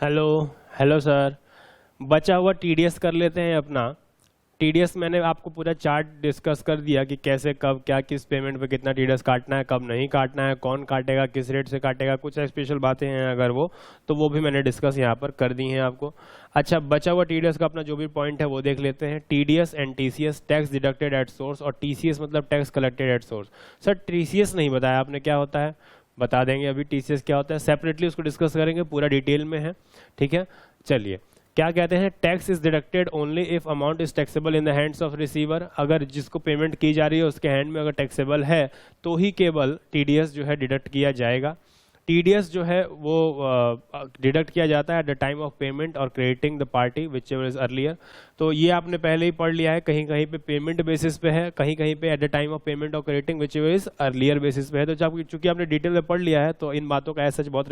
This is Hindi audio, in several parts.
हेलो। Hello sir. बचा हुआ टीडीएस कर लेते हैं अपना। टीडीएस मैंने आपको पूरा चार्ट डिस्कस कर दिया कि कैसे कब क्या किस पेमेंट पे कितना टीडीएस काटना है, कब नहीं काटना है, कौन काटेगा, किस रेट से काटेगा, कुछ स्पेशल बातें हैं अगर वो, तो वो भी मैंने डिस्कस यहाँ पर कर दी हैं आपको। अच्छा, बचा हुआ टीडीएस का अपना जो भी पॉइंट है वो देख लेते हैं। TDS and TCS, tax deducted at source, और टीसीएस मतलब tax collected at source. Sir TCS नहीं बताया आपने क्या होता है, बता देंगे अभी टीसीएस क्या होता है, सेपरेटली उसको डिस्कस करेंगे, पूरा डिटेल में है। ठीक है, चलिए क्या कहते हैं, tax is deducted only if amount is taxable in the hands of receiver. अगर जिसको पेमेंट की जा रही है उसके हैंड में अगर टैक्सेबल है तो ही केवल टीडीएस जो है डिडक्ट किया जाएगा। टीडीएस जो है वो डिडक्ट किया जाता है at the time of payment or crediting the party whichever is earlier. तो ये आपने पहले ही पढ़ लिया है, कहीं कहीं पे पेमेंट बेसिस पे है, कहीं कहीं पे at the time of payment or crediting whichever is earlier basis पे है। तो जब चूंकि आपने डिटेल में पढ़ लिया है तो इन बातों का ऐसा बहुत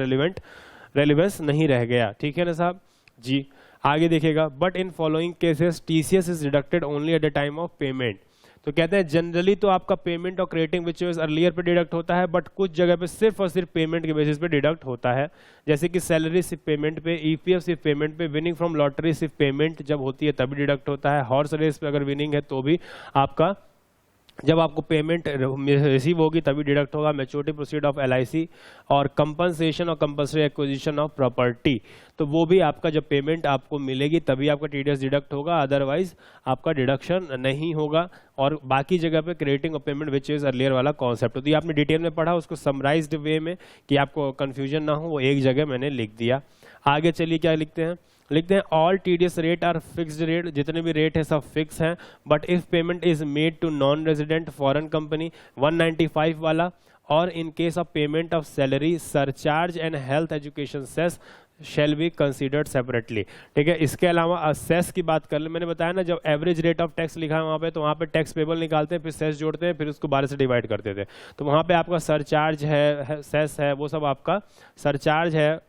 रेलिवेंस नहीं रह गया। ठीक है ना साहब जी। आगे देखिएगा, but in following cases TCS is deducted only eight the time of payment. तो कहते हैं जनरली तो आपका payment or crediting which is earlier पे डिडक्ट होता है, बट कुछ जगह पे सिर्फ और सिर्फ पेमेंट के बेसिस पे डिडक्ट होता है। जैसे कि सैलरी सिर्फ पेमेंट पे, ईपीएफ सिर्फ पेमेंट पे, विनिंग फ्रॉम लॉटरी सिर्फ पेमेंट जब होती है तभी डिडक्ट होता है, हॉर्स रेस पे अगर विनिंग है तो भी आपका जब आपको पेमेंट रिसीव होगी तभी डिडक्ट होगा। मैच्योरिटी प्रोसीड ऑफ एलआईसी और कंपनसेशन और कंपल्सरी एक्विजिशन ऑफ प्रॉपर्टी, तो वो भी आपका जब पेमेंट आपको मिलेगी तभी आपका टीडीएस डिडक्ट होगा, अदरवाइज आपका डिडक्शन नहीं होगा। और बाकी जगह पे crediting of payment which is earlier वाला कॉन्सेप्ट, तो ये आपने डिटेल में पढ़ा, उसको समराइज्ड वे में कि आपको कंफ्यूजन ना हो वो एक जगह मैंने लिख दिया। आगे चलिए क्या लिखते हैं, लिखते हैं all TDS rate are fixed rate, जितने भी रेट है सब फिक्स हैं, but if payment is made to non resident foreign company 195 वाला, और in case of payment of salary surcharge and health education cess shall be considered separately. ठीक है, इसके अलावा सेस की बात कर ले, मैंने बताया ना जब एवरेज रेट ऑफ टैक्स लिखा है वहाँ पे, तो वहाँ पे टैक्स पेबल निकालते हैं, फिर सेस जोड़ते हैं, फिर उसको 12 से डिवाइड करते थे, तो वहाँ पे आपका सरचार्ज है, सेस है, वो सब आपका सरचार्ज है,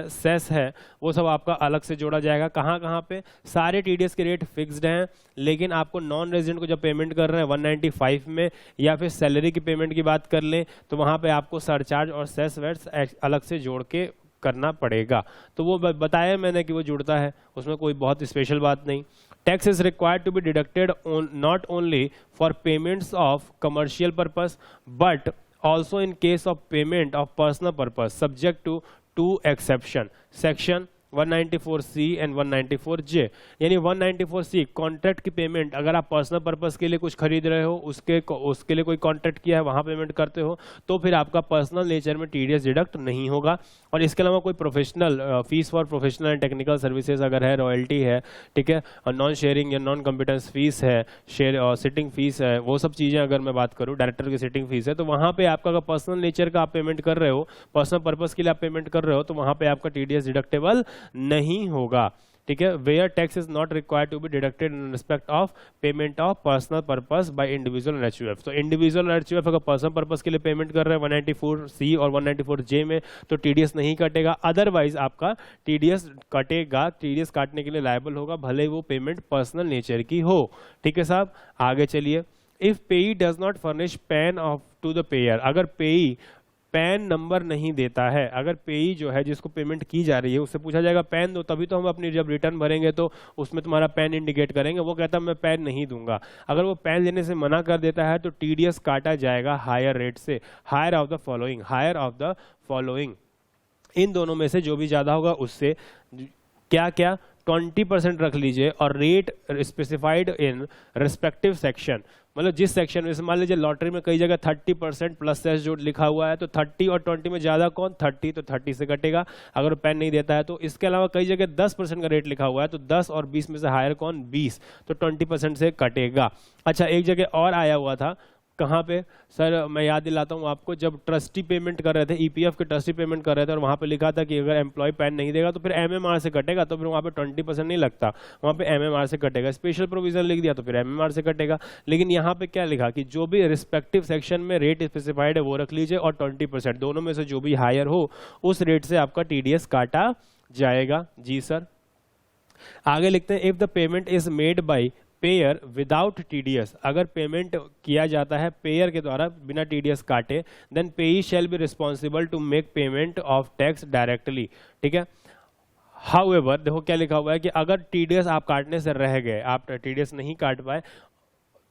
सेस है, वो सब आपका अलग से जोड़ा जाएगा। कहाँ कहाँ पे, सारे टीडीएस के रेट फिक्स्ड हैं, लेकिन आपको नॉन रेजिडेंट को जब पेमेंट कर रहे हैं 195 में, या फिर सैलरी की पेमेंट की बात कर लें तो वहाँ पे आपको सरचार्ज और सेस वेट्स अलग से जोड़ के करना पड़ेगा। तो वो बताया मैंने कि वो जुड़ता है, उसमें कोई बहुत स्पेशल बात नहीं। Tax is required to be deducted not only for payments of commercial purpose but also in case of payment of personal purpose subject to two exception, section 194C and 194J। यानी 194C कॉन्ट्रैक्ट की पेमेंट, अगर आप पर्सनल पर्पस के लिए कुछ खरीद रहे हो, उसके लिए कोई कॉन्ट्रैक्ट किया है वहाँ पेमेंट करते हो, तो फिर आपका पर्सनल नेचर में टीडीएस डिडक्ट नहीं होगा। और इसके अलावा कोई professional fees for professional and technical services अगर है, रॉयल्टी है, ठीक है, और नॉन शेयरिंग या नॉन कॉम्पिटेंस फीस है, शेयर और सिटिंग फीस है, वो सब चीज़ें अगर मैं बात करूँ, डायरेक्टर की सिटिंग फीस है, तो वहाँ पे आपका अगर पर्सनल नेचर का आप पेमेंट कर रहे हो, पर्सनल पर्पस के लिए आप पेमेंट कर रहे हो, तो वहाँ पे आपका टीडीएस डिडक्टेबल नहीं होगा। ठीक है, where tax is not required to be deducted in respect of payment of personal purpose by individual and HUF. तो इंडिविजुअल और एचयूएफ अगर पर्सनल पर्पस के लिए पेमेंट कर रहे हैं 194C और 194J में, तो टीडीएस नहीं कटेगा, अदरवाइज आपका टीडीएस कटेगा, टीडीएस काटने के लिए लायबल होगा, भले वो पेमेंट पर्सनल नेचर की हो। ठीक है साहब, आगे चलिए। If payee does not furnish PAN of to the payer, अगर पेई पैन नंबर नहीं देता है, अगर पेई जो है जिसको पेमेंट की जा रही है उससे पूछा जाएगा पैन दो, तभी तो हम अपनी जब रिटर्न भरेंगे तो उसमें तुम्हारा पैन इंडिकेट करेंगे, वो कहता है मैं पैन नहीं दूंगा। अगर वो पैन देने से मना कर देता है तो टीडीएस काटा जाएगा हायर रेट से, हायर ऑफ द फॉलोइंग, इन दोनों में से जो भी ज्यादा होगा उससे। क्या क्या, 20% रख लीजिए, और rate specified in respective section, मतलब जिस सेक्शन में, मान लीजिए लॉटरी में कई जगह 30% प्लस सेस जो लिखा हुआ है, तो 30 और 20 में ज्यादा कौन, 30, तो 30 से कटेगा अगर वो पैन नहीं देता है तो। इसके अलावा कई जगह 10% का रेट लिखा हुआ है, तो 10 और 20 में से हायर कौन, 20, तो 20% से कटेगा। अच्छा, एक जगह और आया हुआ था, कहाँ पे सर, मैं याद दिलाता हूँ आपको, जब ट्रस्टी पेमेंट कर रहे थे, ईपीएफ के ट्रस्टी पेमेंट कर रहे थे, और वहाँ पे लिखा था कि अगर एम्प्लॉय पैन नहीं देगा तो फिर एमएमआर से कटेगा, तो फिर वहाँ पे 20% नहीं लगता, वहाँ पे एमएमआर से कटेगा। स्पेशल प्रोविजन लिख दिया तो फिर एमएमआर से कटेगा। लेकिन यहाँ पे क्या लिखा कि जो भी रिस्पेक्टिव सेक्शन में रेट स्पेसिफाइड है वो रख लीजिए, और 20% दोनों में से जो भी हायर हो उस रेट से आपका टीडीएस काटा जाएगा। जी सर, आगे लिखते हैं, if the payment is made by pair without TDS, अगर पेमेंट किया जाता है पेयर के द्वारा बिना टीडीएस काटे, then payee shall be responsible to make payment of tax directly, ठीक है। हाउएवर देखो क्या लिखा हुआ है कि अगर टीडीएस आप काटने से रह गए, आप टीडीएस नहीं काट पाए,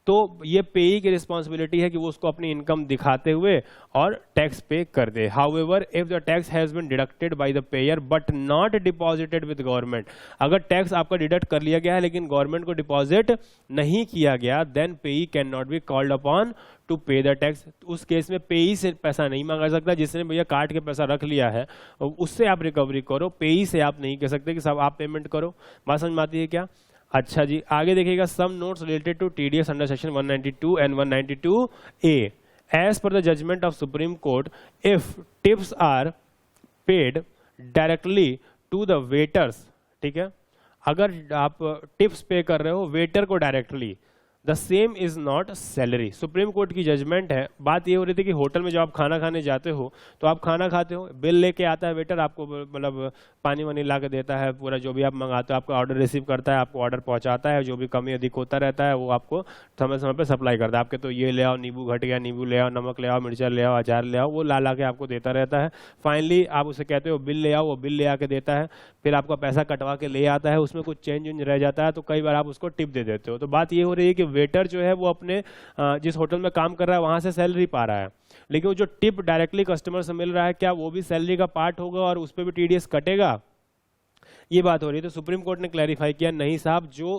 तो ये पेई की रिस्पॉन्सिबिलिटी है कि वो उसको अपनी इनकम दिखाते हुए और टैक्स पे कर दे। However if the tax has been deducted by the payer but not deposited with government, अगर टैक्स आपका डिडक्ट कर लिया गया है लेकिन गवर्नमेंट को डिपॉजिट नहीं किया गया, देन पेई can not be called upon two पे द टैक्स। उस केस में पेई से पैसा नहीं मांगा सकता, जिसने भैया काट के पैसा रख लिया है उससे आप रिकवरी करो, पेई से आप नहीं कह सकते कि सब आप पेमेंट करो। बात समझ में आती है क्या? अच्छा जी, आगे देखिएगा, some notes related to TDS under section 192 and 192A as per the judgement of Supreme Court if tips are paid directly to the waiters, ठीक है, अगर आप टिप्स पे कर रहे हो वेटर को directly, the same is not salary. Supreme court की जजमेंट है। बात ये हो रही थी कि होटल में जब आप खाना खाने जाते हो तो आप खाना खाते हो, बिल लेके आता है वेटर, आपको मतलब पानी वानी ला के देता है, पूरा जो भी आप मंगाते हो, आपका ऑर्डर रिसीव करता है, आपको ऑर्डर पहुंचाता है, जो भी कमी अधिक होता रहता है वो आपको समय समय पे सप्लाई करता है। आपके तो ये ले आओ, नींबू घट गया, नींबू ले आओ, नमक ले आओ, मिर्चा ले आओ, अचार ले आओ, वो ला के आपको देता रहता है। फाइनली आप उसे कहते हो बिल ले आओ, वो बिल ले आके देता है, फिर आपका पैसा कटवा के ले आता है, उसमें कुछ चेंज वेंज रह जाता है तो कई बार आप उसको टिप दे देते हो। तो बात ये हो रही है कि वेटर जो है वो अपने जिस होटल में काम कर रहा है वहां से सैलरी पा रहा है, लेकिन वो जो टिप डायरेक्टली कस्टमर से मिल रहा है क्या वो भी सैलरी का पार्ट होगा और उस पर भी टीडीएस कटेगा? ये बात हो रही है। तो सुप्रीम कोर्ट ने क्लैरिफाई किया, नहीं साहब, जो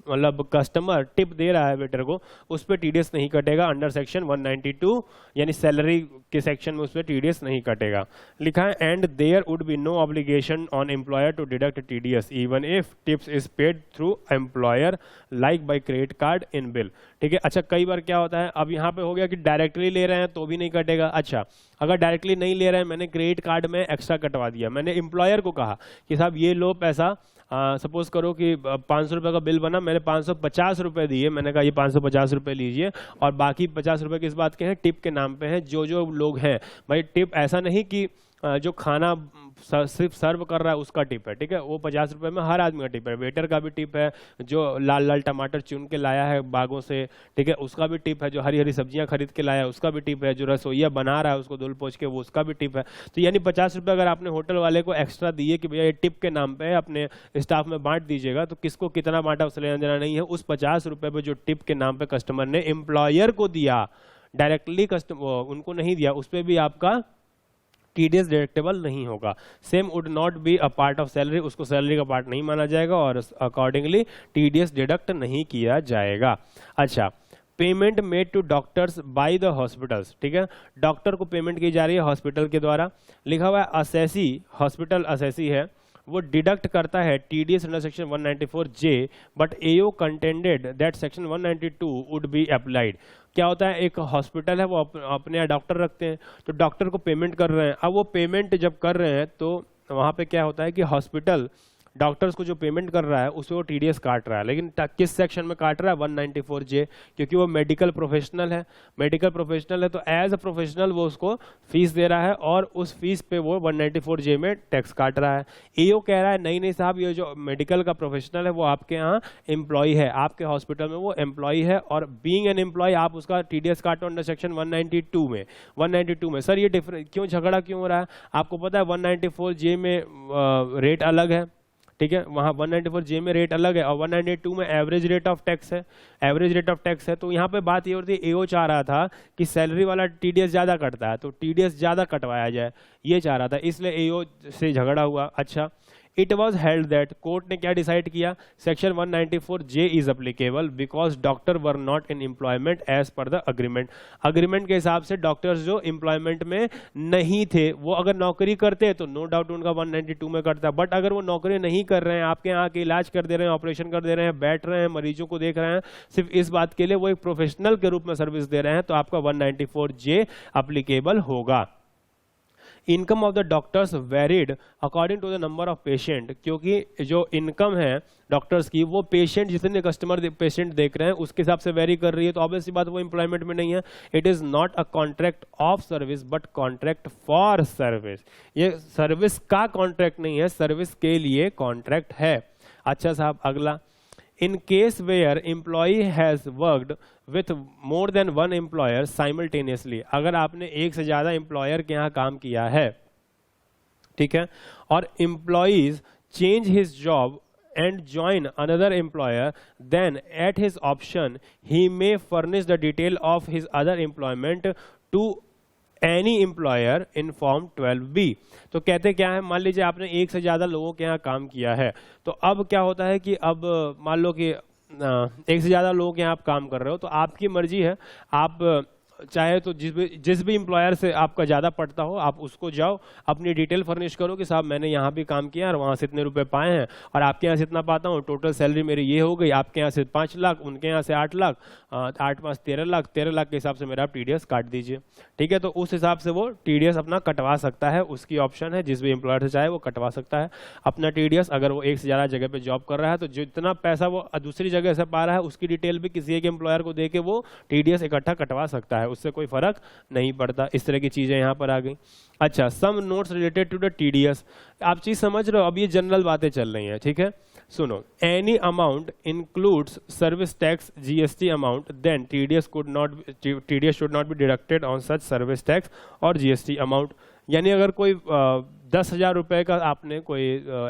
मतलब कस्टमर टिप दे रहा है वेटर को उस पर टीडीएस नहीं कटेगा अंडर सेक्शन 192, यानी सैलरी के सेक्शन में उस पर टीडीएस नहीं कटेगा। लिखा है and there would be no obligation on employer to deduct TDS even if tips is paid through employer like by credit card in bill, ठीक है। अच्छा, कई बार क्या होता है, अब यहाँ पे हो गया कि डायरेक्टली ले रहे हैं तो भी नहीं कटेगा। अच्छा, अगर डायरेक्टली नहीं ले रहे हैं, मैंने क्रेडिट कार्ड में एक्स्ट्रा कटवा दिया, मैंने एम्प्लॉयर को कहा कि साहब ये लो पैसा, सपोज करो कि 500 रुपये का बिल बना, मैंने 550 रुपये दिए, मैंने कहा ये 550 रुपये लीजिए और बाकी 50 रुपये किस बात के हैं, टिप के नाम पे हैं। जो जो लोग हैं भाई, टिप ऐसा नहीं कि जो खाना सिर्फ सर्व कर रहा है उसका टिप है, ठीक है, वो 50 रुपये में हर आदमी का टिप है, वेटर का भी टिप है, जो लाल लाल टमाटर चुन के लाया है बागों से, ठीक है, उसका भी टिप है, जो हरी हरी सब्जियां खरीद के लाया है उसका भी टिप है, जो रसोईया बना रहा है उसको धुल पोछ के वो उसका भी टिप है। तो यानी 50 रुपये अगर आपने होटल वाले को एक्स्ट्रा दिए कि भैया ये टिप के नाम पे अपने स्टाफ में बांट दीजिएगा, तो किसको कितना बांटा उससे लेना देना नहीं है। उस 50 रुपये पे जो टिप के नाम पे कस्टमर ने एम्प्लॉयर को दिया, डायरेक्टली कस्टमर उनको नहीं दिया, उस पर भी आपका टीडीएस डिडक्टेबल नहीं होगा। Same would not be a part of salary, उसको सैलरी का पार्ट नहीं माना जाएगा और अकॉर्डिंगली टीडीएस डिडक्ट नहीं किया जाएगा। अच्छा, payment made to doctors by the hospitals, ठीक है, डॉक्टर को पेमेंट की जा रही है हॉस्पिटल के द्वारा। लिखा हुआ है असेसी, हॉस्पिटल असेसी है, वो डिडक्ट करता है TDS under section 194J but AO contended that section 192 would be applied. क्या होता है, एक हॉस्पिटल है वो अपने यहाँ डॉक्टर रखते हैं, तो डॉक्टर को पेमेंट कर रहे हैं। अब वो पेमेंट जब कर रहे हैं तो वहाँ पे क्या होता है कि हॉस्पिटल डॉक्टर्स को जो पेमेंट कर रहा है उससे वो टीडीएस काट रहा है, लेकिन किस सेक्शन में काट रहा है, 194J, क्योंकि वो मेडिकल प्रोफेशनल है। मेडिकल प्रोफेशनल है तो एज अ प्रोफेशनल वो उसको फीस दे रहा है और उस फीस पे वो 194J में टैक्स काट रहा है। एओ कह रहा है नहीं नहीं साहब, ये जो मेडिकल का प्रोफेशनल है वो आपके यहाँ एम्प्लॉय है, आपके हॉस्पिटल में वो एम्प्लॉय है और बीइंग एन एम्प्लॉय आप उसका टीडीएस काटो अंडर सेक्शन 192 में। 192 में सर ये डिफरेंस क्यों, झगड़ा क्यों हो रहा है? आपको पता है 194J में रेट अलग है, ठीक है, वहाँ 194J में रेट अलग है और 192 में एवरेज रेट ऑफ टैक्स है, एवरेज रेट ऑफ टैक्स है। तो यहाँ पे बात ये होती है, एओ चाह रहा था कि सैलरी वाला टीडीएस ज़्यादा कटता है तो टीडीएस ज़्यादा कटवाया जाए, ये चाह रहा था, इसलिए एओ से झगड़ा हुआ। अच्छा, it was held that, court ने क्या डिसाइड किया, section 194J is applicable because doctor were not in employment as per the agreement. Agreement के हिसाब से डॉक्टर्स जो एम्प्लॉयमेंट में नहीं थे, वो अगर नौकरी करते तो नो डाउट उनका 192 में करता, बट अगर वो नौकरी नहीं कर रहे हैं, आपके यहाँ के इलाज कर दे रहे हैं, ऑपरेशन कर दे रहे हैं, बैठ रहे हैं, मरीजों को देख रहे हैं, सिर्फ इस बात के लिए वो एक प्रोफेशनल के रूप में सर्विस दे रहे हैं, तो आपका 194J अप्लीकेबल होगा। Income of the doctors varied according to the number of patient, क्योंकि जो इनकम है डॉक्टर्स की वो पेशेंट, जितने कस्टमर पेशेंट देख रहे हैं उसके हिसाब से वेरी कर रही है, तो ऑब्वियसली बात वो एम्प्लॉयमेंट में नहीं है। It is not a contract of service but contract for service, ये सर्विस का कॉन्ट्रैक्ट नहीं है, सर्विस के लिए कॉन्ट्रैक्ट है। अच्छा साहब, अगला In case where employee has worked with more than one employer simultaneously, अगर आपने एक से ज़्यादा employer के यहाँ काम किया है, ठीक है, और employees change his job and join another employer, then at his option he may furnish the detail of his other employment to any employer in form 12B। तो कहते क्या है, मान लीजिए आपने एक से ज़्यादा लोगों के यहाँ काम किया है, तो अब क्या होता है कि अब मान लो कि एक से ज़्यादा लोगों के यहाँ आप काम कर रहे हो, तो आपकी मर्जी है, आप चाहे तो जिस भी एम्प्लॉयर से आपका ज़्यादा पड़ता हो आप उसको जाओ, अपनी डिटेल फर्निश करो कि साहब मैंने यहाँ भी काम किया और वहाँ से इतने रुपए पाए हैं और आपके यहाँ से इतना पाता हूँ, टोटल सैलरी मेरी ये हो गई, आपके यहाँ से 5 लाख, उनके यहाँ से 8 लाख, 8 5 13 लाख, 13 लाख के हिसाब से मेरा आप TDS काट दीजिए, ठीक है। तो उस हिसाब से वो TDS अपना कटवा सकता है, उसकी ऑप्शन है, जिस भी एम्प्लॉयर से चाहे वो कटवा सकता है अपना TDS। अगर वो एक से ज़्यादा जगह पर जॉब कर रहा है तो जितना पैसा वो दूसरी जगह से पा रहा है उसकी डिटेल भी किसी एक एम्प्लॉयर को दे के वो TDS इकट्ठा कटवा सकता है, उससे कोई फर्क नहीं पड़ता। इस तरह की चीजें यहां पर आ गई। अच्छा, some notes related to the TDS, आप चीज समझ रहे हो, अब ये जनरल बातें चल रही हैं, ठीक है। सुनो, any amount includes service tax GST amount, then TDS should not be deducted on such service tax और GST अमाउंट। यानी अगर कोई 10,000 रुपए का आपने कोई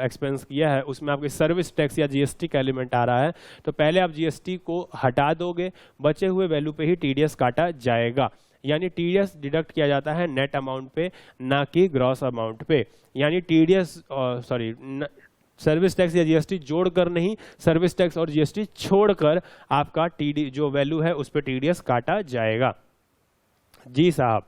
एक्सपेंस किया है, उसमें आपके सर्विस टैक्स या GST का एलिमेंट आ रहा है, तो पहले आप GST को हटा दोगे, बचे हुए वैल्यू पे ही TDS काटा जाएगा। यानी TDS डिडक्ट किया जाता है नेट अमाउंट पे, ना कि ग्रॉस अमाउंट पे। यानी TDS सर्विस टैक्स या GST जोड़कर नहीं, सर्विस टैक्स और GST छोड़कर आपका जो वैल्यू है उस पर TDS काटा जाएगा। जी साहब,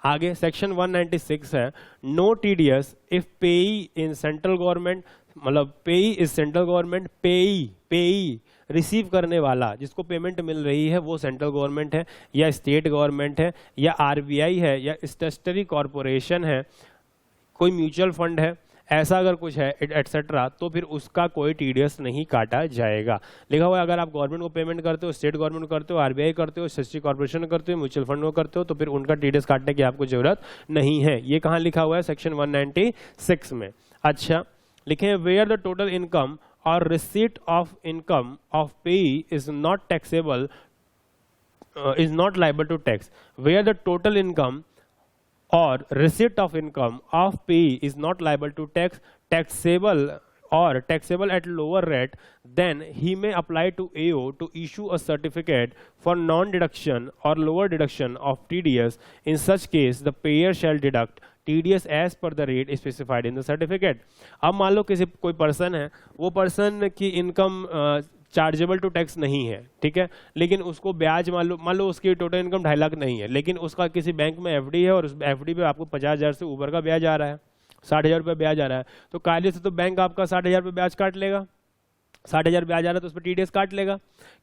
आगे सेक्शन 196 है, नो TDS इफ पेई इन सेंट्रल गवर्नमेंट, मतलब पेई इज सेंट्रल गवर्नमेंट, पेई रिसीव करने वाला, जिसको पेमेंट मिल रही है वो सेंट्रल गवर्नमेंट है या स्टेट गवर्नमेंट है या RBI है या स्टैट्यूटरी कॉरपोरेशन है, कोई म्यूचुअल फंड है, ऐसा अगर कुछ है एटसेट्रा, तो फिर उसका कोई TDS नहीं काटा जाएगा। लिखा हुआ है अगर आप गवर्नमेंट को पेमेंट करते हो, स्टेट गवर्नमेंट को करते हो, RBI करते हो, स्टैट्यूटरी कॉरपोरेशन करते हो, म्यूचुअल फंड को करते हो, तो फिर उनका TDS काटने की आपको जरूरत नहीं है। ये कहाँ लिखा हुआ है? सेक्शन 196 में। अच्छा, लिखे where the total income or receipt of income of payee is not taxable, is not liable to tax, where the total income or receipt of income of payee is not liable to tax, taxable or taxable at lower rate, then he may apply to AO to issue a certificate for non-deduction or lower deduction of TDS. In such case, the payer shall deduct TDS as per the rate specified in the certificate. अब मान लो किसी कोई पर्सन है, वो पर्सन की इनकम चार्जेबल टू टैक्स नहीं है, ठीक है, लेकिन उसको ब्याज मान लो उसकी टोटल इनकम 2.5 लाख नहीं है, लेकिन उसका किसी बैंक में FD है और उस FD पे आपको 50,000 से ऊपर का ब्याज आ रहा है, 60,000 रुपये ब्याज आ रहा है, तो कायदे से तो बैंक आपका 60,000 रुपये ब्याज काट लेगा। 60,000 ब्याज आ रहा है तो उस पर TDS काट लेगा।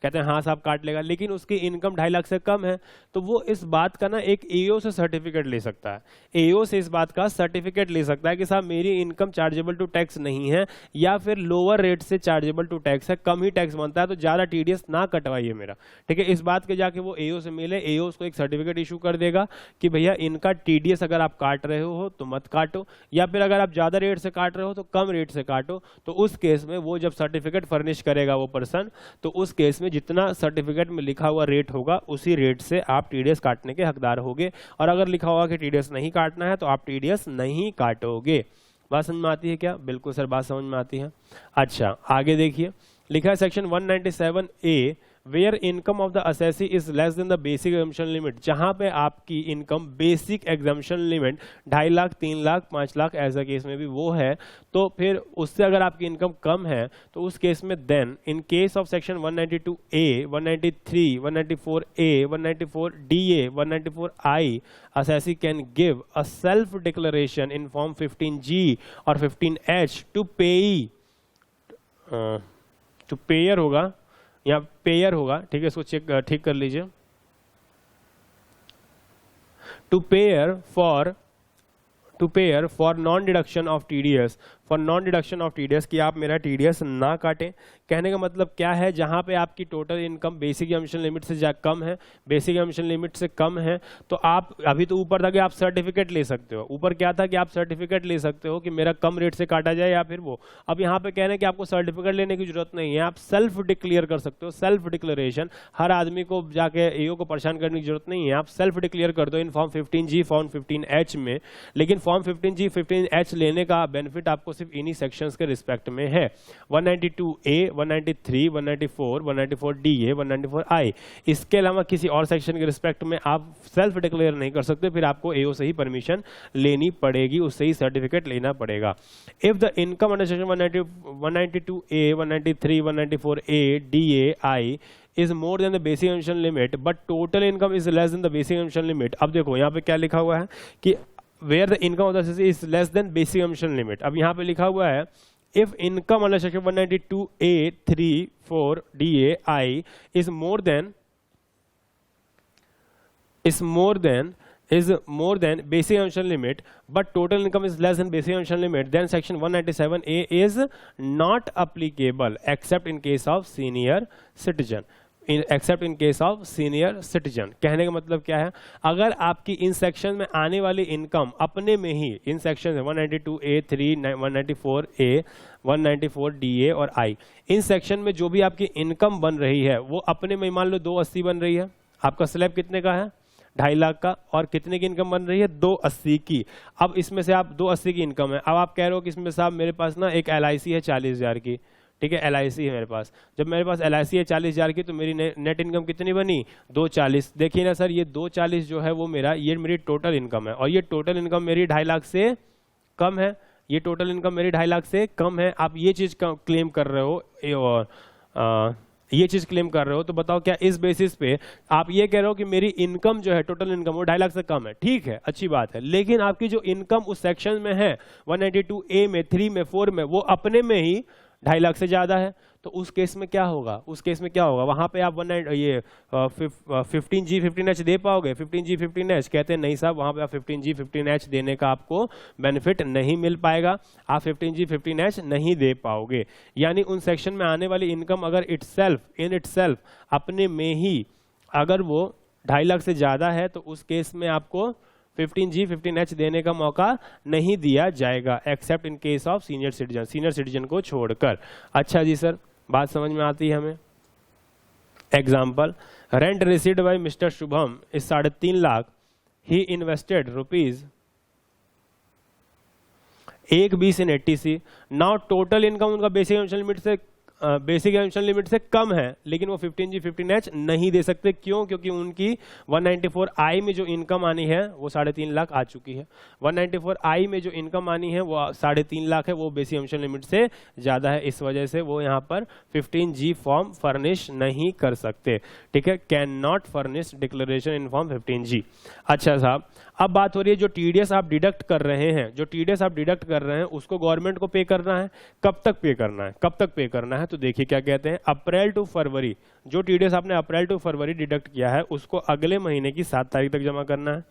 कहते हैं हाँ साहब काट लेगा, लेकिन उसकी इनकम 2.5 लाख से कम है, तो वो इस बात का ना एक AO से सर्टिफिकेट ले सकता है। AO से इस बात का सर्टिफिकेट ले सकता है कि साहब मेरी इनकम चार्जेबल टू टैक्स नहीं है, या फिर लोअर रेट से चार्जेबल टू टैक्स है, कम ही टैक्स बनता है, तो ज्यादा TDS ना कटवाइए मेरा, ठीक है। इस बात के जाके वो AO से मिले, AO उसको एक सर्टिफिकेट इशू कर देगा कि भैया इनका TDS अगर आप काट रहे हो तो मत काटो, या फिर अगर आप ज्यादा रेट से काट रहे हो तो कम रेट से काटो। तो उस केस में वो जब सर्टिफिकेट फर्निश करेगा वो पर्सन, तो उस केस में जितना सर्टिफिकेट में लिखा हुआ रेट होगा उसी रेट से आप TDS काटने के हकदार होगे। और अगर लिखा हुआ कि TDS नहीं काटना है तो आप TDS नहीं काटोगे। बात समझ में आती है क्या? बिल्कुल सर, बात समझ में आती है। अच्छा, आगे देखिए, लिखा है section 197A, where income of the assessee is less than the basic exemption limit, जहां पे आपकी इनकम basic exemption limit 2.5 lakh, 3 lakh, 5 lakh ऐसा केस में भी वो है, तो फिर उससे अगर आपकी इनकम कम है तो उस केस में then in case of section 192A, 193, 194A, 194DA, 194I, assessee can give a self declaration in form 15G और 15H टू पेई, टू पेयर होगा या पेयर होगा, ठीक है, इसको चेक ठीक कर लीजिए, to payer for non-deduction of TDS for non deduction of TDS, कि आप मेरा टीडीएस ना काटें। कहने का मतलब क्या है, जहां पे आपकी total income basic assumption limit से कम है, बेसिक एजम्पशन लिमिट से कम है, तो आप अभी तो ऊपर था कि आप सर्टिफिकेट ले सकते हो, ऊपर क्या था कि आप सर्टिफिकेट ले सकते हो कि मेरा कम रेट से काटा जाए या फिर वो। अब यहाँ पे कह रहे हैं कि आपको सर्टिफिकेट लेने की जरूरत नहीं है, आप सेल्फ डिक्लेयर कर सकते हो। सेल्फ डिक्लेरेशन, हर आदमी को जाके एओ को परेशान करने की जरूरत नहीं है, आप सेल्फ डिक्लेयर कर दो इन फॉर्म 15G फॉर्म 15H में। लेकिन फॉर्म 15G 15H लेने का बेनिफिट आपको सिर्फ इन्हीं सेक्शंस के रिस्पेक्ट में है, 192A, 193, 194, 194DA, 194I। इसके अलावा किसी और सेक्शन के रिस्पेक्ट में आप सेल्फ डिक्लेयर नहीं कर सकते, फिर आपको एओ से ही परमिशन लेनी पड़ेगी, उससे ही सर्टिफिकेट लेना पड़ेगा। If the income under section 192A, 193, 194A, DA, I is more than the basic emission limit but total income is less than the basic emission limit। अब देखो यहाँ पे क्या लिखा हुआ है कि where the income of the assessee is less than basic emission limit। अब यहाँ पे लिखा हुआ है if income under section 192A, 3, 4, DA, I is more than basic emission limit but total income is less than basic emission limit, then section 197A is not applicable except in case of senior citizen। Accept in case of senior citizen. कहने का मतलब क्या है, अगर आपकी इन सेक्शन में आने वाली इनकम अपने में ही, in section 192A, 3, 194A, 194DA और I, इन सेक्शन में जो भी आपकी इनकम बन रही है वो अपने में, मान लो 280 बन रही है, आपका स्लैब कितने का है 2.5 लाख का, और कितने की इनकम बन रही है 280 की। अब इसमें से आप 280 की इनकम है, अब आप कह रहे हो कि इसमें साहब मेरे पास ना एक LIC है 40,000 की, ठीक है, LIC है मेरे पास। जब मेरे पास LIC है 40,000 की तो मेरी नेट इनकम कितनी बनी 240। देखिए ना सर, ये 240 जो है वो ये मेरी टोटल इनकम है, और ये टोटल इनकम मेरी 2.5 लाख से कम है, ये टोटल इनकम मेरी 2.5 लाख से कम है। आप ये चीज क्लेम कर रहे हो और ये चीज क्लेम कर रहे हो, तो बताओ क्या इस बेसिस पे आप ये कह रहे हो कि मेरी इनकम जो है टोटल इनकम वो 2.5 लाख से कम है? ठीक है, अच्छी बात है, लेकिन आपकी जो इनकम उस सेक्शन में है 192A में, 3 में, 4 में, वो अपने में ही 2.5 लाख से ज्यादा है। तो उस केस में क्या होगा, उस केस में क्या होगा, वहां पे आप 15G 15H दे पाओगे? 15G 15H कहते हैं नहीं साहब, वहां पे आप 15G 15H देने का आपको बेनिफिट नहीं मिल पाएगा, आप 15G 15H नहीं दे पाओगे। यानी उन सेक्शन में आने वाली इनकम अगर इटसेल्फ अपने में ही अगर वो 2.5 लाख से ज्यादा है तो उस केस में आपको 15G 15H देने का मौका नहीं दिया जाएगा, accept in case of senior citizen को छोड़कर। अच्छा जी सर, बात समझ में आती है हमें। Example, rent received by mister Shubham is 3.5 lakh, he invested ₹1.20 in 80C। Now total income उनका बेसिक एजम्पशन लिमिट से कम है, लेकिन वो 15G 15H नहीं दे सकते। क्यों? क्योंकि उनकी 194I में जो इनकम आनी है वो 3.5 लाख आ चुकी है। 194I में जो इनकम आनी है वो 3.5 लाख है, वो बेसिक एजम्पशन लिमिट से ज्यादा है, इस वजह से वो यहाँ पर 15G फॉर्म फर्निश नहीं कर सकते। ठीक है, can not furnish declaration in form 15G। अच्छा साहब, अब बात हो रही है जो टीडीएस आप डिडक्ट कर रहे हैं, उसको गवर्नमेंट को पे करना है। कब तक पे करना है? तो देखिए क्या कहते हैं, अप्रैल टू फरवरी, जो टीडीएस आपने अप्रैल टू फरवरी डिडक्ट किया है उसको अगले महीने की 7 तारीख तक जमा करना है।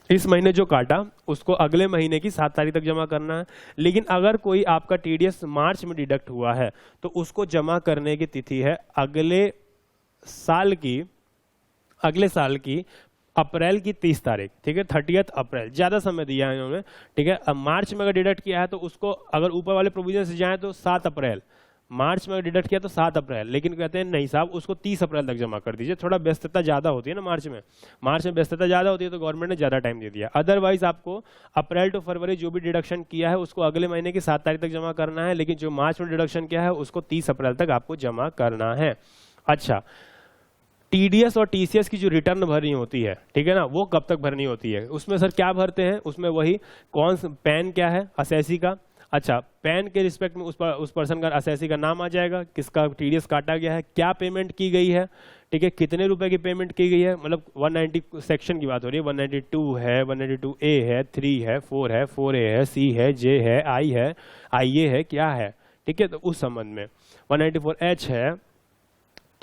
इस महीने जो काटा उसको अगले महीने की 7 तारीख तक जमा करना है। लेकिन अगर कोई आपका टीडीएस मार्च में डिडक्ट हुआ है तो उसको जमा करने की तिथि है अगले साल की अप्रैल की 30 तारीख। ठीक है, 30 अप्रैल, ज्यादा समय दिया है इन्होंने। ठीक है, अब मार्च में अगर डिडक्ट किया है तो उसको अगर ऊपर वाले प्रोविजन से जाए तो 7 अप्रैल, मार्च में डिडक्ट किया तो 7 अप्रैल, लेकिन कहते हैं नहीं साहब उसको 30 अप्रैल तक जमा कर दीजिए। थोड़ा व्यस्तता ज्यादा होती है ना मार्च में व्यस्तता ज्यादा होती है तो गवर्नमेंट ने ज्यादा टाइम दे दिया। अदरवाइज आपको अप्रैल टू फरवरी जो भी डिडक्शन किया है उसको अगले महीने की 7 तारीख तक जमा करना है, लेकिन जो मार्च में डिडक्शन किया है उसको 30 अप्रैल तक आपको जमा करना है। अच्छा, टीडीएस और टीसीएस की जो रिटर्न भरनी होती है, ठीक है ना, वो कब तक भरनी होती है? उसमें सर क्या भरते हैं? उसमें वही पैन क्या है असेसी का। अच्छा, पैन के रिस्पेक्ट में उस पर्सन का असेसी का नाम आ जाएगा, किसका टीडीएस काटा गया है, क्या पेमेंट की गई है, ठीक है, कितने रुपए की पेमेंट की गई है। मतलब 190 सेक्शन की बात हो रही है, 192 है, 192A है, 3 है, 4 है, 4A है, C है, J है, I है, IA है, क्या है, ठीक है। तो उस संबंध में 194H है,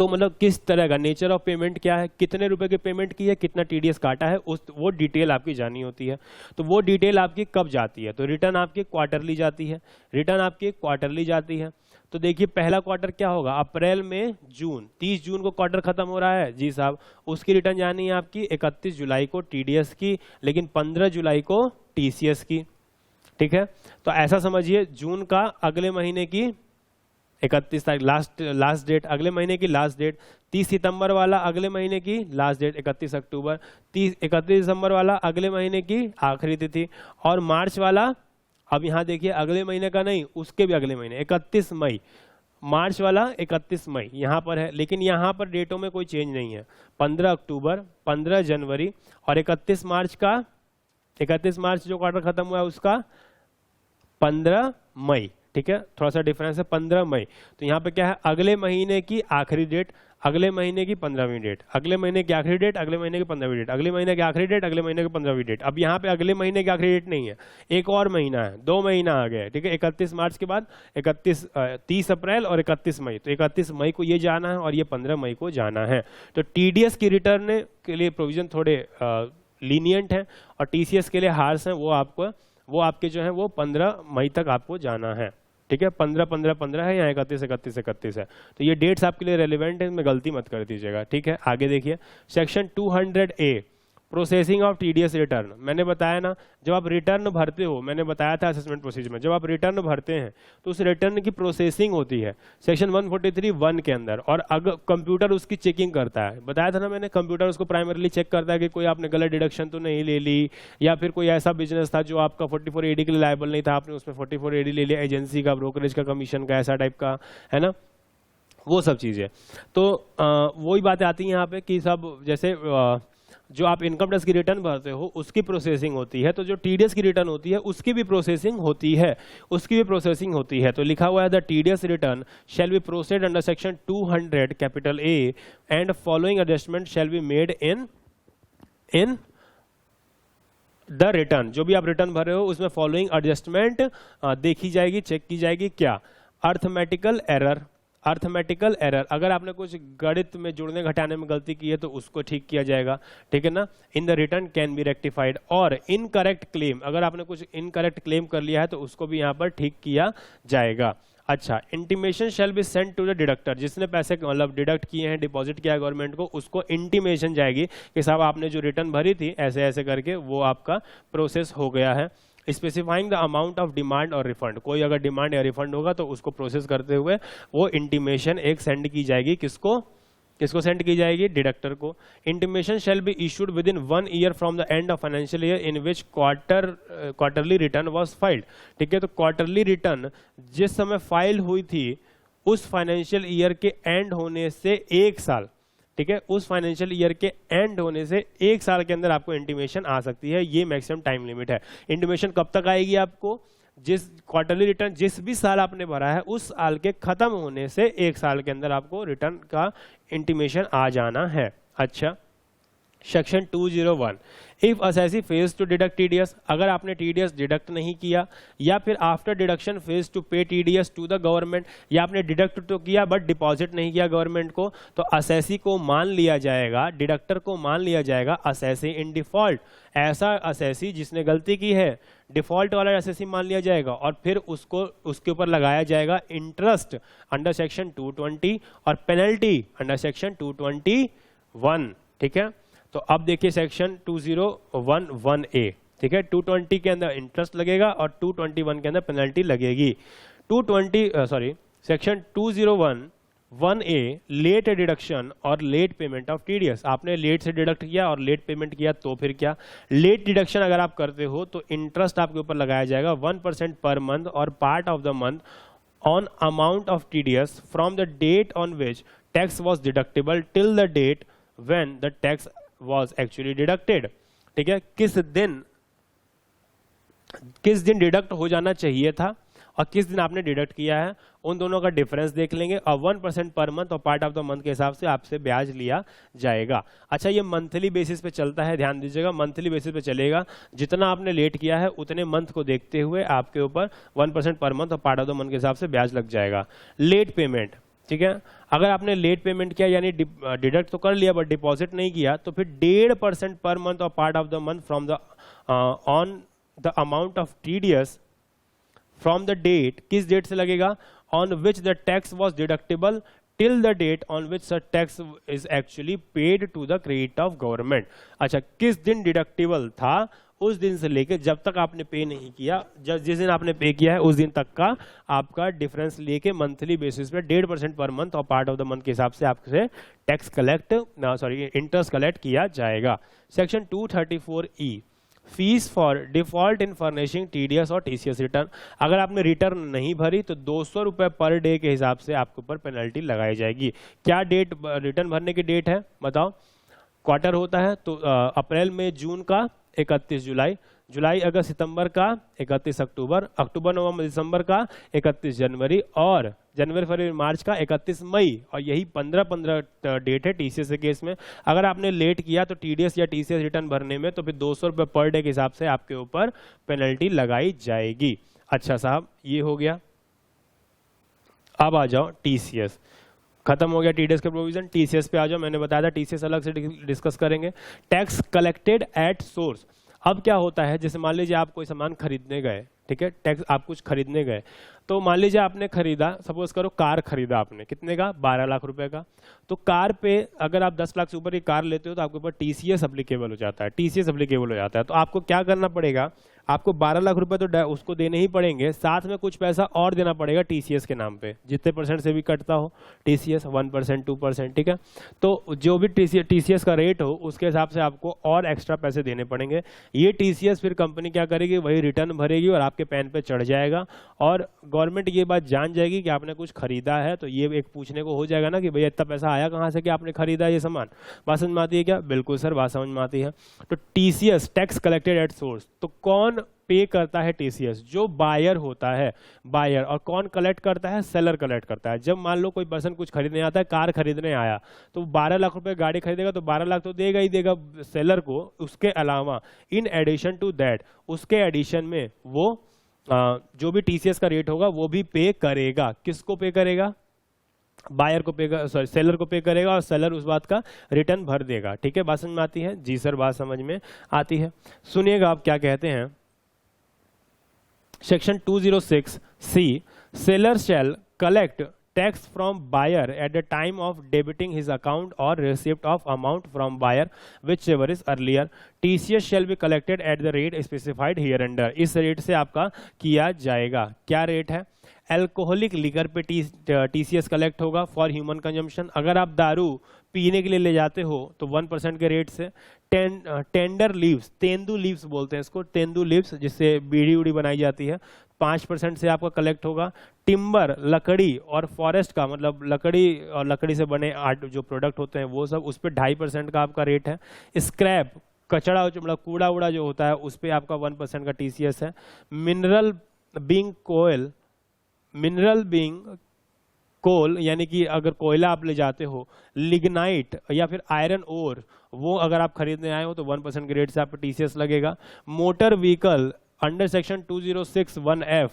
तो मतलब किस तरह का नेचर ऑफ पेमेंट क्या है, कितने रुपए की पेमेंट की है, कितना टीडीएस काटा है, उस वो डिटेल आपकी जानी होती है। तो वो डिटेल आपकी कब जाती है, तो रिटर्न आपकी क्वार्टरली जाती है, रिटर्न आपकी क्वार्टरली जाती है। तो देखिए पहला क्वार्टर क्या होगा, अप्रैल में जून, 30 जून को क्वार्टर खत्म हो रहा है जी साहब, उसकी रिटर्न जानी है आपकी 31 जुलाई को टीडीएस की, लेकिन 15 जुलाई को टीसीएस की। ठीक है, तो ऐसा समझिए जून का अगले महीने की 31 तारीख लास्ट डेट, अगले महीने की लास्ट डेट, 30 सितंबर वाला अगले महीने की लास्ट डेट 31 अक्टूबर, 31 दिसंबर वाला अगले महीने की आखिरी तिथि, और मार्च वाला, अब यहाँ देखिए अगले महीने का नहीं, उसके भी अगले महीने 31 मई, मार्च वाला 31 मई यहाँ पर है, लेकिन यहाँ पर डेटों में कोई चेंज नहीं है। 15 अक्टूबर, 15 जनवरी और 31 मार्च का, 31 मार्च जो क्वार्टर खत्म हुआ है उसका 15 मई। ठीक है, थोड़ा सा डिफरेंस है, 15 मई। तो यहाँ पे क्या है, अगले महीने की आखिरी डेट, अगले महीने की 15वीं डेट, अगले महीने की आखिरी डेट, अगले महीने की 15वीं डेट, अगले महीने की आखिरी डेट, अगले महीने की 15वीं डेट। अब यहाँ पे अगले महीने की आखिरी डेट नहीं है, एक और महीना है, 2 महीना आ गया। ठीक है, 31 मार्च के बाद 30 अप्रैल और 31 मई, तो 31 मई को ये जाना है और ये 15 मई को जाना है। तो टीडीएस की रिटर्न के लिए प्रोविजन थोड़े लीनियंट है और टीसीएस के लिए हार्श है, वो आपके जो है वो 15 मई तक आपको जाना है। ठीक है, 15 है, यहाँ 31 है। तो ये डेट्स आपके लिए रेलिवेंट है, इसमें गलती मत कर दीजिएगा। ठीक है, आगे देखिए section 200A processing of TDS return. मैंने बताया ना, जब आप रिटर्न भरते हो, मैंने बताया था असेसमेंट प्रोसीजर में, जब आप रिटर्न भरते हैं तो उस रिटर्न की प्रोसेसिंग होती है सेक्शन 143(1) के अंदर, और अगर कंप्यूटर उसकी चेकिंग करता है, बताया था ना मैंने, कंप्यूटर उसको प्राइमरीली चेक करता है कि कोई आपने गलत डिडक्शन तो नहीं ले ली, या फिर कोई ऐसा बिजनेस था जो आपका 44AD के लिए लायबल नहीं था, आपने उसमें 44AD ले लिया, एजेंसी का, ब्रोकरेज का, कमीशन का, ऐसा टाइप का है ना, वो सब चीज़ें। तो वही बातें आती हैं यहाँ पे कि सब जैसे जो आप इनकम टैक्स की रिटर्न भरते हो उसकी प्रोसेसिंग होती है, तो जो टीडीएस की रिटर्न होती है उसकी भी प्रोसेसिंग होती है, तो लिखा हुआ है the TDS return shall be processed under section 200 capital A and following adjustment shall be made in the return. जो भी आप रिटर्न भर रहे हो उसमें फॉलोइंग एडजस्टमेंट देखी जाएगी, चेक की जाएगी। क्या, अर्थमेटिकल एरर, अगर आपने कुछ गणित में जोड़ने घटाने में गलती की है तो उसको ठीक किया जाएगा। ठीक है ना, in the return can be rectified, और इनकरेक्ट क्लेम, अगर आपने कुछ इनकरेक्ट क्लेम कर लिया है तो उसको भी यहाँ पर ठीक किया जाएगा। अच्छा, intimation shall be send to the deductor, जिसने पैसे मतलब डिडक्ट किए हैं, डिपॉजिट किया है गवर्नमेंट को, उसको इंटीमेशन जाएगी कि साहब आपने जो रिटर्न भरी थी ऐसे ऐसे करके वो आपका प्रोसेस हो गया है। Specifying the amount of demand और रिफंड, कोई अगर डिमांड या रिफंड होगा तो उसको प्रोसेस करते हुए वो इंटीमेशन एक सेंड की जाएगी, किसको सेंड की जाएगी, डिडक्टर को। Intimation shall be issued with in 1 year from the end of financial year in which quarterly return was filed. ठीक है, तो क्वार्टरली रिटर्न जिस समय फाइल हुई थी उस फाइनेंशियल ईयर के एंड होने से 1 साल, ठीक है, उस फाइनेंशियल ईयर के एंड होने से 1 साल के अंदर आपको इंटीमेशन आ सकती है, ये मैक्सिमम टाइम लिमिट है। इंटीमेशन कब तक आएगी आपको, जिस क्वार्टरली रिटर्न जिस भी साल आपने भरा है उस साल के खत्म होने से 1 साल के अंदर आपको रिटर्न का इंटीमेशन आ जाना है। अच्छा, section 201 if assessee fails to deduct TDS, अगर आपने टीडीएस डिडक्ट नहीं किया या फिर after deduction fails to pay TDS to the government, या आपने डिडक्ट तो किया बट डिपॉजिट नहीं किया गवर्नमेंट को, तो असेसी को मान लिया जाएगा, डिडक्टर को मान लिया जाएगा असेसी इन डिफॉल्ट। ऐसा असेसी जिसने गलती की है डिफॉल्ट वाला असेसी मान लिया जाएगा और फिर उसको उसके ऊपर लगाया जाएगा इंटरेस्ट अंडर सेक्शन 220 और पेनल्टी अंडर सेक्शन 221। ठीक है, तो अब देखिए सेक्शन 2011A, ठीक है, 220 के अंदर इंटरेस्ट लगेगा और 221 के अंदर पेनल्टी लगेगी। सेक्शन 201(1)A लेट डिडक्शन और लेट पेमेंट ऑफ टीडीएस, आपने लेट से डिडक्ट किया और लेट पेमेंट किया तो फिर क्या, लेट डिडक्शन अगर आप करते हो तो इंटरेस्ट आपके ऊपर लगाया जाएगा 1% पर मंथ और part of the month on amount of TDS from the date on which tax was deductible till the date when the tax was actually deducted। ठीक है, किस दिन डिडक्ट हो जाना चाहिए था और किस दिन आपने डिडक्ट किया है, उन दोनों का डिफरेंस देख लेंगे और 1% पर मंथ और पार्ट ऑफ द मंथ के हिसाब से आपसे ब्याज लिया जाएगा। अच्छा, ये मंथली बेसिस पे चलता है, ध्यान दीजिएगा, मंथली बेसिस पे चलेगा, जितना आपने लेट किया है उतने मंथ को देखते हुए आपके ऊपर 1% पर मंथ और पार्ट ऑफ द मंथ के हिसाब से ब्याज लग जाएगा। लेट पेमेंट ठीक है। अगर आपने लेट पेमेंट किया यानी डिडक्ट तो कर लिया बट डिपॉजिट नहीं किया तो फिर 1.5% पर मंथ और part of the month from the on the amount of TDS from the date, किस डेट से लगेगा, on which the tax was deductible till the date on which such tax is actually paid to the credit of government. अच्छा, किस दिन डिडक्टेबल था उस दिन से लेके जब तक आपने पे नहीं किया, जिस दिन आपने पे किया है उस दिन तक का आपका डिफरेंस लेके मंथली बेसिस पे 1.5% पर मंथ और पार्ट ऑफ द मंथ के हिसाब से आपसे टैक्स कलेक्ट इंटरेस्ट कलेक्ट किया जाएगा। Section 234E, fees for default in furnishing TDS और TCS रिटर्न। अगर आपने रिटर्न नहीं भरी तो 200 रुपए पर डे के हिसाब से आपके ऊपर पेनल्टी लगाई जाएगी। क्या डेट रिटर्न भरने की डेट है बताओ? क्वार्टर होता है तो अप्रैल मई जून का 31 जुलाई, जुलाई अगस्त सितंबर का 31 अक्टूबर, अक्टूबर नवंबर दिसंबर का 31 जनवरी और जनवरी फरवरी मार्च का 31 मई। और यही 15 डेट है TCS के केस में। अगर आपने लेट किया तो TDS या TCS रिटर्न भरने में तो फिर 200 रुपये पर डे के हिसाब से आपके ऊपर पेनल्टी लगाई जाएगी। अच्छा साहब, ये हो गया। अब आ जाओ TCS, खत्म हो गया TDS के प्रोविजन। TCS पे आ जाओ, मैंने बताया था TCS अलग से डिस्कस करेंगे। Tax collected at source. अब क्या होता है, जैसे मान लीजिए आप कोई सामान खरीदने गए, ठीक है, टैक्स आप कुछ खरीदने गए तो मान लीजिए आपने खरीदा, सपोज करो कार खरीदा आपने, कितने का, 12 लाख रुपए का। तो कार पे अगर आप 10 लाख से ऊपर की कार लेते हो तो आपके ऊपर TCS अप्लीकेबल हो जाता है, TCS अप्लीकेबल हो जाता है। तो आपको क्या करना पड़ेगा, आपको 12 लाख रुपए तो उसको देने ही पड़ेंगे, साथ में कुछ पैसा और देना पड़ेगा TCS के नाम पे, जितने परसेंट से भी कटता हो TCS, 1% 2%, ठीक है। तो जो भी TCS का रेट हो उसके हिसाब से आपको और एक्स्ट्रा पैसे देने पड़ेंगे। ये TCS फिर कंपनी क्या करेगी, वही रिटर्न भरेगी और आपके पैन पे चढ़ जाएगा और गवर्नमेंट ये बात जान जाएगी कि आपने कुछ खरीदा है। तो ये एक पूछने को हो जाएगा ना कि भैया इतना पैसा आया कहाँ से कि आपने खरीदा ये सामान। बात समझ में आती है क्या? बिल्कुल सर, बात समझ में आती है। तो TCS tax collected at source, तो कौन पे करता है TCS? जो बायर होता है, बायर। और कौन कलेक्ट करता है? सेलर कलेक्ट करता है। जब मान लो कोई पर्सन कुछ खरीदने आता है, कार खरीदने आया तो 12 लाख रुपए गाड़ी खरीदेगा तो 12 लाख तो देगा ही देगा सेलर को। उसके अलावा इन एडिशन टू दैट, उसके एडिशन में वो जो भी TCS का रेट होगा वो भी पे करेगा। किसको पे करेगा? बायर को पे, सॉरी सेलर को पे करेगा और सेलर उस बात का रिटर्न भर देगा। ठीक है, बात समझ में आती है? जी सर, बात समझ में आती है। सुनिएगा आप क्या कहते हैं। Section 206C, seller shall collect tax from buyer at the time of debiting his account or receipt of amount from buyer whichever is earlier. TCS shall be collected at the rate specified hereunder. इस रेट से आपका किया जाएगा। क्या रेट है? अल्कोहलिक लिकर पे TCS कलेक्ट होगा फॉर ह्यूमन कंजम्पशन। अगर आप दारू पीने के लिए ले जाते हो तो 1% के रेट से। टेंडर लीव्स, तेंदू लीव्स बोलते हैं इसको, तेंदू लीव्स जिससे बीड़ी उड़ी बनाई जाती है, 5% से आपका कलेक्ट होगा। टिम्बर, लकड़ी और फॉरेस्ट का, मतलब लकड़ी और लकड़ी से बने आर्ट जो प्रोडक्ट होते हैं वो सब, उस पर 2.5% का आपका रेट है। स्क्रैप, कचड़ा मतलब कूड़ा उड़ा जो होता है उस पर आपका 1% का TCS है। मिनरल बीइंग कोयल, मिनरल बीइंग कोल यानी कि अगर कोयला आप ले जाते हो, लिग्नाइट या फिर आयरन ओर, वो अगर आप खरीदने आए हो तो 1% के रेट से आपको TCS लगेगा। Motor vehicle under section 206(1)(f),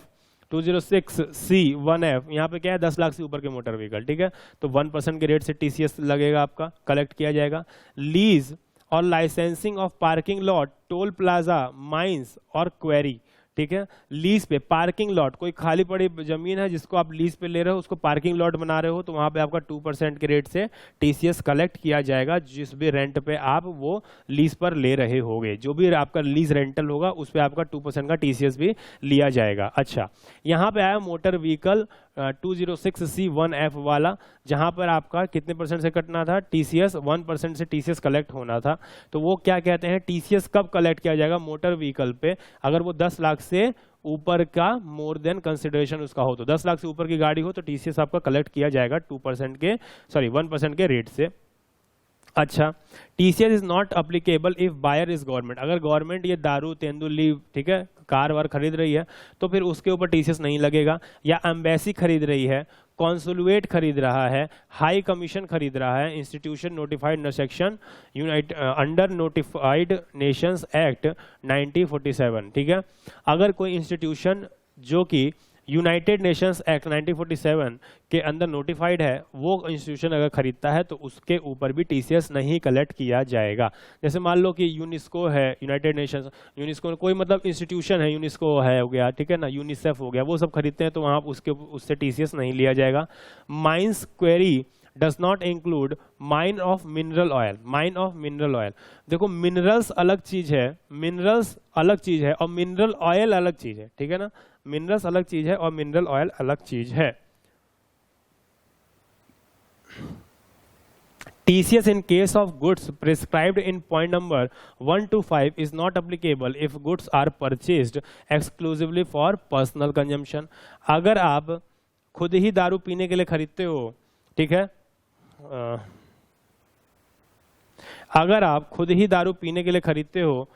206(c)(1)(f, यहाँ पे क्या है, 10 लाख से ऊपर के मोटर व्हीकल, ठीक है, तो 1% के रेट से TCS लगेगा, आपका कलेक्ट किया जाएगा। लीज और licensing of parking lot, toll plaza, mines और क्वेरी, ठीक है। लीज पे पार्किंग लॉट, कोई खाली पड़ी जमीन है जिसको आप लीज पे ले रहे हो, उसको पार्किंग लॉट बना रहे हो, तो वहां पे आपका 2% के रेट से TCS कलेक्ट किया जाएगा, जिस भी रेंट पे आप वो लीज पर ले रहे होगे। जो भी आपका लीज रेंटल होगा उस पे आपका 2% का TCS भी लिया जाएगा। अच्छा, यहाँ पे आया मोटर व्हीकल 206(c)(1)(f) वाला, जहां पर आपका कितने % से कटना था? TCS 1% से TCS कलेक्ट होना था। तो वो क्या कहते हैं, TCS कब कलेक्ट किया जाएगा? मोटर व्हीकल पे अगर वो 10 लाख से ऊपर का मोर देन कंसिडरेशन उसका हो, तो 10 लाख से ऊपर की गाड़ी हो तो TCS आपका कलेक्ट किया जाएगा 2% के, सॉरी 1% के रेट से। अच्छा, TCS is not applicable if buyer is government. अगर गवर्नमेंट ये दारू तेंदुली, ठीक है, कार वार खरीद रही है तो फिर उसके ऊपर TCS नहीं लगेगा। या एम्बेसी खरीद रही है, कॉन्सुलेट खरीद रहा है, हाई कमीशन खरीद रहा है, institution notified under section under notified Nations act 1947, ठीक है। अगर कोई इंस्टीट्यूशन जो कि यूनाइटेड नेशंस एक्ट 1947 के अंदर नोटिफाइड है, वो इंस्टीट्यूशन अगर खरीदता है तो उसके ऊपर भी टीसीएस नहीं कलेक्ट किया जाएगा। जैसे मान लो कि यूनेस्को है, यूनाइटेड नेशंस, यूनेस्को कोई मतलब इंस्टीट्यूशन है, यूनेस्को है हो गया, ठीक है ना, यूनिसेफ हो गया, वो सब खरीदते हैं तो वहाँ उससे टीसीएस नहीं लिया जाएगा। Mines query does not include mine of mineral oil. Mine of mineral oil, देखो मिनरल्स अलग चीज है, मिनरल्स अलग चीज है और मिनरल ऑयल अलग चीज है, ठीक है ना, मिनरल्स अलग चीज है और मिनरल ऑयल अलग चीज है। TCS in case of goods prescribed in point number 1 to 5 is not applicable if goods are purchased exclusively for personal consumption। अगर आप खुद ही दारू पीने के लिए खरीदते हो, ठीक है, अगर आप खुद ही दारू पीने के लिए खरीदते हो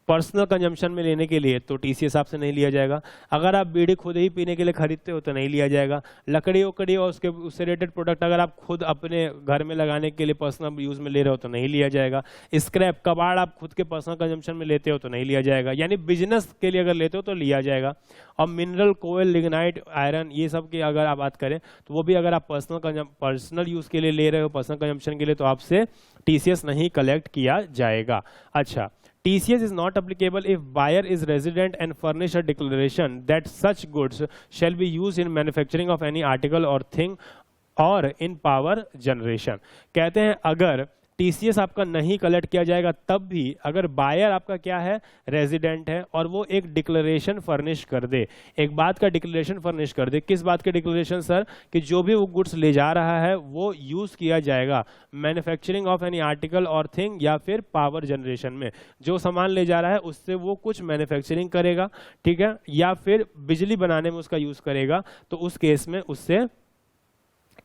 पर्सनल कंजम्पशन में लेने के लिए तो टीसीएस आपसे नहीं लिया जाएगा। अगर आप बीड़ी खुद ही पीने के लिए खरीदते हो तो नहीं लिया जाएगा। लकड़ी उकड़ी और उससे रिलेटेड प्रोडक्ट अगर आप खुद अपने घर में लगाने के लिए पर्सनल यूज में ले रहे हो तो नहीं लिया जाएगा। स्क्रैप कबाड़ आप खुद के पर्सनल कंजम्पशन में लेते हो तो नहीं लिया जाएगा, यानी बिजनेस के लिए अगर लेते हो तो लिया जाएगा। और मिनरल, कोयल, लिग्नाइट, आयरन, ये सब की अगर आप बात करें तो वो भी अगर आप पर्सनल यूज के लिए ले रहे हो, पर्सनल कंजम्पशन के लिए, तो आपसे टीसीएस नहीं कलेक्ट किया जाएगा। अच्छा, TCS is not applicable if buyer is resident and furnish a declaration that such goods shall be used in manufacturing of any article or thing or in power generation। कहते हैं अगर टीसीएस आपका नहीं कलेक्ट किया जाएगा तब भी अगर बायर आपका क्या है, रेजिडेंट है और वो एक डिक्लेरेशन फर्निश कर दे। एक बात का डिक्लेरेशन फर्निश कर दे, किस बात के डिक्लेरेशन सर, कि जो भी वो गुड्स ले जा रहा है वो यूज किया जाएगा मैन्युफैक्चरिंग ऑफ एनी आर्टिकल और थिंग या फिर पावर जनरेशन में। जो सामान ले जा रहा है उससे वो कुछ मैन्युफैक्चरिंग करेगा, ठीक है, या फिर बिजली बनाने में उसका यूज करेगा, तो उस केस में उससे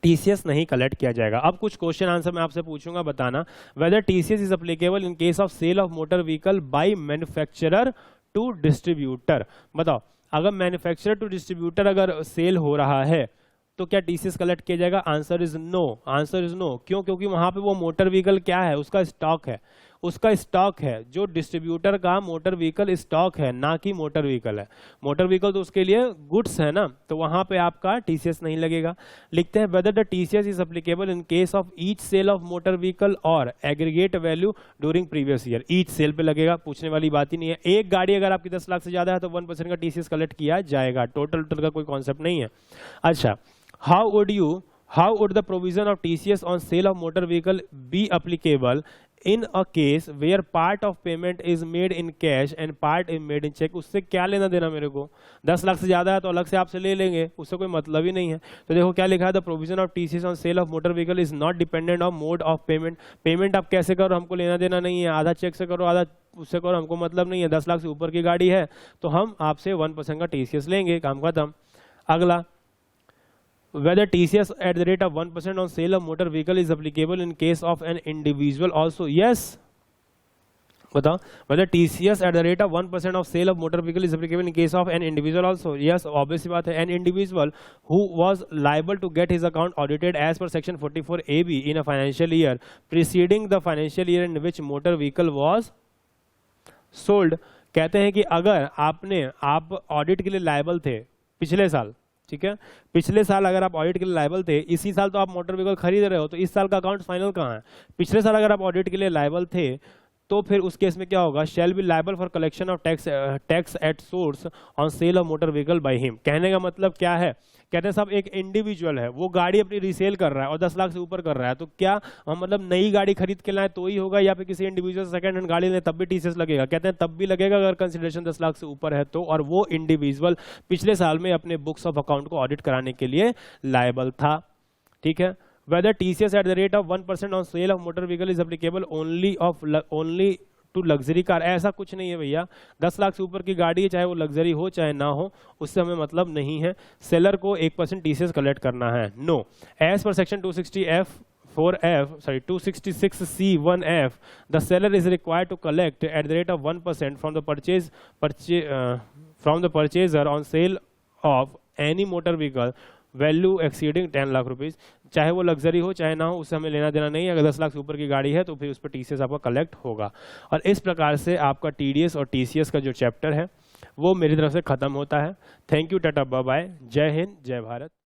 टीसीएस नहीं कलेक्ट किया जाएगा। अब कुछ क्वेश्चन आंसर मैं आपसे पूछूंगा, बताना whether TCS is applicable in case of sale of motor vehicle by manufacturer to distributor. बताओ, अगर मैन्युफैक्चरर टू डिस्ट्रीब्यूटर अगर सेल हो रहा है तो क्या टीसीएस कलेक्ट किया जाएगा? Answer is no. Answer is no. क्यों? क्योंकि वहां पे वो मोटर व्हीकल क्या है, उसका स्टॉक है, उसका स्टॉक है। जो डिस्ट्रीब्यूटर का मोटर व्हीकल स्टॉक है, ना कि मोटर व्हीकल है। मोटर व्हीकल तो उसके लिए गुड्स है ना, तो वहां पे आपका टीसीएस नहीं लगेगा। लिखते हैं whether the TCS is applicable in case of each sale of motor vehicle or aggregate value during previous year. Each sale पे लगेगा, पूछने वाली बात ही नहीं है। एक गाड़ी अगर आपकी 10 लाख से ज्यादा है तो 1% का टीसीएस कलेक्ट किया जाएगा। टोटल का कोई कॉन्सेप्ट नहीं है। अच्छा, how would the provision of TCS on sale of motor vehicle be applicable in a case where part of payment is made in cash and part is made in check? उससे क्या लेना देना मेरे को? 10 लाख से ज्यादा है तो अलग से आपसे ले लेंगे, उससे कोई मतलब ही नहीं है। तो देखो क्या लिखा है, the provision of TCS on sale of motor vehicle is not dependent on mode of payment। Payment आप कैसे करो हमको लेना देना नहीं है, आधा चेक से करो आधा उससे करो, हमको मतलब नहीं है। 10 लाख से ऊपर की गाड़ी है तो हम आपसे 1% का TCS लेंगे, काम खत्म। अगला, whether TCS at the rate of 1% on sale of motor vehicle is applicable in case of an individual also? Yes। बताओ, whether TCS at the rate of 1% of sale of motor vehicle is applicable in case of an individual also? Yes, obvious बात है। An individual who was liable to get his account audited as per section 44AB in a financial year preceding the financial year in which motor vehicle was sold। कहते हैं कि अगर आप ऑडिट के लिए लायबल थे पिछले साल, ठीक है, पिछले साल अगर आप ऑडिट के लिए लायबल थे, इसी साल तो आप मोटर व्हीकल खरीद रहे हो, तो इस साल का अकाउंट फाइनल कहाँ है? पिछले साल अगर आप ऑडिट के लिए लायबल थे तो फिर उस केस में क्या होगा? Shall be liable for collection of tax at source on sale of motor vehicle by him. कहने का मतलब क्या है? कहते हैं साहब एक इंडिविजुअल है, वो गाड़ी अपनी रीसेल कर रहा है और 10 लाख से ऊपर कर रहा है, तो क्या मतलब नई गाड़ी खरीद के लाए तो ही होगा या फिर किसी इंडिविजुअल सेकंड हैंड गाड़ी ले तब भी टीसीएस लगेगा? कहते हैं तब भी लगेगा अगर कंसिडरेशन 10 लाख से ऊपर है तो, और वो इंडिविजुअल पिछले साल में अपने बुक्स ऑफ अकाउंट को ऑडिट कराने के लिए लायबल था। ठीक है, whether TCS at the rate of 1% on sale of motor vehicle is applicable only to luxury car? ऐसा कुछ नहीं है भैया। 10 लाख से ऊपर की गाड़ी है, चाहे वो लग्जरी हो चाहे ना हो, उससे हमें मतलब नहीं है। सेलर को 1% TCS कलेक्ट करना है। No, as per section 266C1F the seller is required to collect at the rate of 1% from the purchaser on sale of any motor vehicle value exceeding 10 lakh rupees. चाहे वो लग्जरी हो चाहे ना हो, उससे हमें लेना देना नहीं है। अगर 10 लाख से ऊपर की गाड़ी है तो फिर उस पर टीसीएस आपका कलेक्ट होगा। और इस प्रकार से आपका टीडीएस और टीसीएस का जो चैप्टर है वो मेरी तरफ से ख़त्म होता है। Thank you, tata, bye bye, जय हिंद, जय भारत।